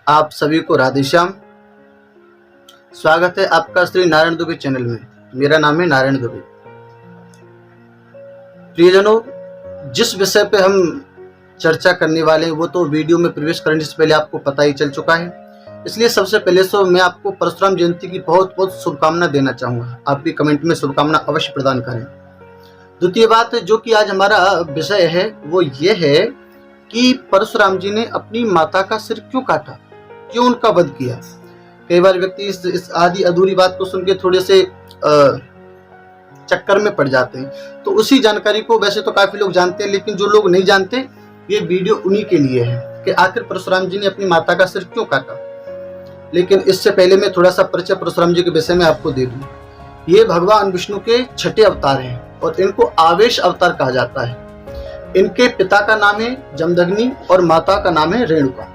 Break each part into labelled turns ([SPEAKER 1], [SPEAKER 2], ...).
[SPEAKER 1] आप सभी को राधे श्याम। स्वागत है आपका श्री नारायण दुबे चैनल में। मेरा नाम है नारायण दुबे। प्रियजनों, जिस विषय पे हम चर्चा करने वाले हैं वो तो वीडियो में प्रवेश करने से पहले आपको पता ही चल चुका है। इसलिए सबसे पहले मैं आपको परशुराम जयंती की बहुत बहुत शुभकामना देना चाहूँगा। आप भी कमेंट में शुभकामना अवश्य प्रदान करें। द्वितीय बात जो कि आज हमारा विषय है वो ये है कि परशुराम जी ने अपनी माता का सिर क्यों काटा, क्यों उनका वध किया। कई बार व्यक्ति इस आधी अधूरी बात को सुन के थोड़े से चक्कर में पड़ जाते हैं। तो उसी जानकारी को वैसे तो काफी लोग जानते हैं, लेकिन जो लोग नहीं जानते ये वीडियो उन्हीं के लिए है कि आखिर परशुराम जी ने अपनी माता का सिर क्यों काटा। लेकिन इससे पहले मैं थोड़ा सा परिचय परशुराम जी के विषय में आपको दे दूं। ये भगवान विष्णु के छठे अवतार हैं और इनको आवेश अवतार कहा जाता है। इनके पिता का नाम है जमदग्नि और माता का नाम है रेणुका।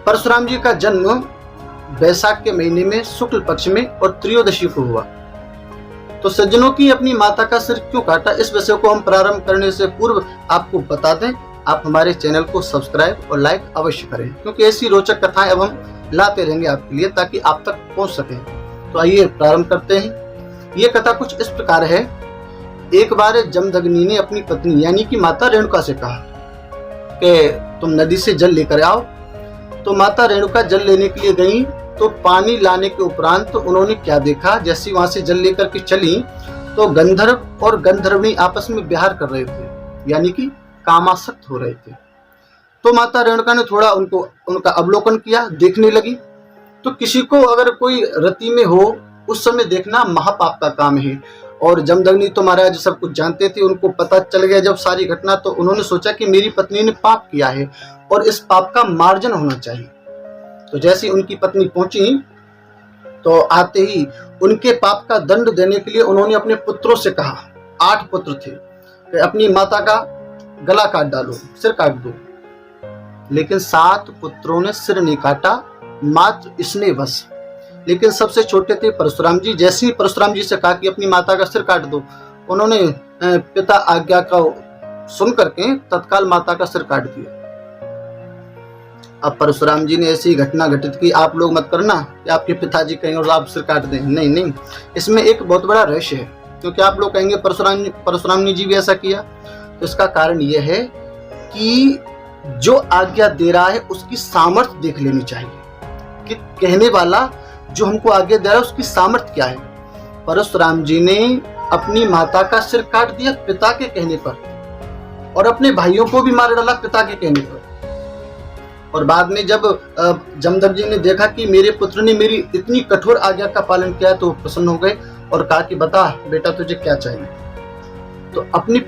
[SPEAKER 1] परशुराम जी का जन्म वैशाख के महीने में शुक्ल पक्ष में और त्रयोदशी को हुआ। तो सज्जनों की अपनी माता का सिर क्यों काटा, इस विषय को हम प्रारंभ करने से पूर्व आपको बता दें, आप हमारे चैनल को सब्सक्राइब और लाइक अवश्य करें, क्योंकि ऐसी रोचक कथाएं अब हम लाते रहेंगे आपके लिए ताकि आप तक पहुंच सके। तो आइए प्रारंभ करते हैं। ये कथा कुछ इस प्रकार है। एक बार जमदग्नि ने अपनी पत्नी यानी कि माता रेणुका से कहा कि तुम नदी से जल लेकर आओ। तो माता रेणुका जल लेने के लिए गई। तो पानी लाने के उपरांत तो उन्होंने क्या देखा, जैसे वहां से जल लेकर के चली तो गंधर्व और गंधर्वनी आपस में विहार कर रहे थे, यानी कि कामासक्त हो रहे थे। तो माता रेणुका ने थोड़ा उनका अवलोकन किया, देखने लगी। तो किसी को अगर कोई रति में हो उस समय देखना महापाप का काम है। और जमदग्नि तो महाराज सब कुछ जानते थे, उनको पता चल गया जब सारी घटना। तो उन्होंने सोचा कि मेरी पत्नी ने पाप किया है और इस पाप का मार्जन होना चाहिए। तो जैसे उनकी पत्नी पहुंची तो आते ही उनके पाप का दंड देने के लिए उन्होंने अपने पुत्रों से कहा, 8 पुत्र थे, कि अपनी माता का गला काट डालो, सिर काट दो। लेकिन 7 पुत्रों ने सिर नहीं काटा, मात्र स्नेहवश। लेकिन सबसे छोटे थे परशुराम जी। जैसे ही परशुराम जी से कहा कि अपनी माता का सिर काट दो, उन्होंने पिता आज्ञा का सुन करके तत्काल माता का सिर काट दिया। अब परशुराम जी ने ऐसी घटना घटित की, आप लोग मत करना कि आपके पिताजी कहीं और आप सिर काट दें। नहीं नहीं, इसमें एक बहुत बड़ा रहस्य है। क्योंकि आप लोग कहेंगे परशुराम जी भी ऐसा किया, तो इसका कारण यह है कि जो आज्ञा दे रहा है उसकी सामर्थ्य देख लेनी चाहिए कि कहने वाला जो हमको आज्ञा दे रहा है उसकी सामर्थ्य क्या है। परशुराम जी ने अपनी माता का सिर काट दिया पिता के कहने पर, और अपने भाइयों को भी मार डाला पिता के कहने पर। और बाद में जब जमदग्नि जी ने देखा कि मेरे पुत्र ने मेरी इतनी कठोर आज्ञा का पालन किया, तो प्रसन्न हो गए और कहा कि बता बेटा तुझे क्या चाहिए। तो अपने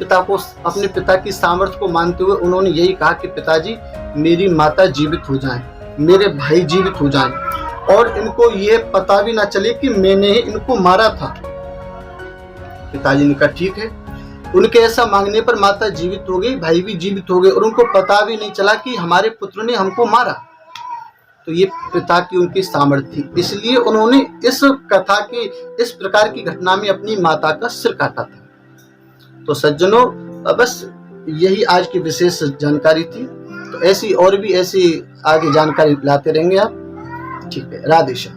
[SPEAKER 1] पिता की सामर्थ्य को मानते हुए उन्होंने यही कहा कि पिताजी मेरी माता जीवित हो जाएं, मेरे भाई जीवित हो जाएं, और इनको ये पता भी ना चले कि मैंने इनको मारा था। पिताजी ने कहा ठीक है। उनके ऐसा मांगने पर माता जीवित हो गई, भाई भी जीवित हो गए, और उनको पता भी नहीं चला कि हमारे पुत्र ने हमको मारा। तो ये पिता की उनकी सामर्थ्य थी, इसलिए उन्होंने इस कथा की इस प्रकार की घटना में अपनी माता का सिर काटा था। तो सज्जनों, बस यही आज की विशेष जानकारी थी। तो ऐसी और भी ऐसी आगे जानकारी लाते रहेंगे आप। ठीक है, राधे श्याम।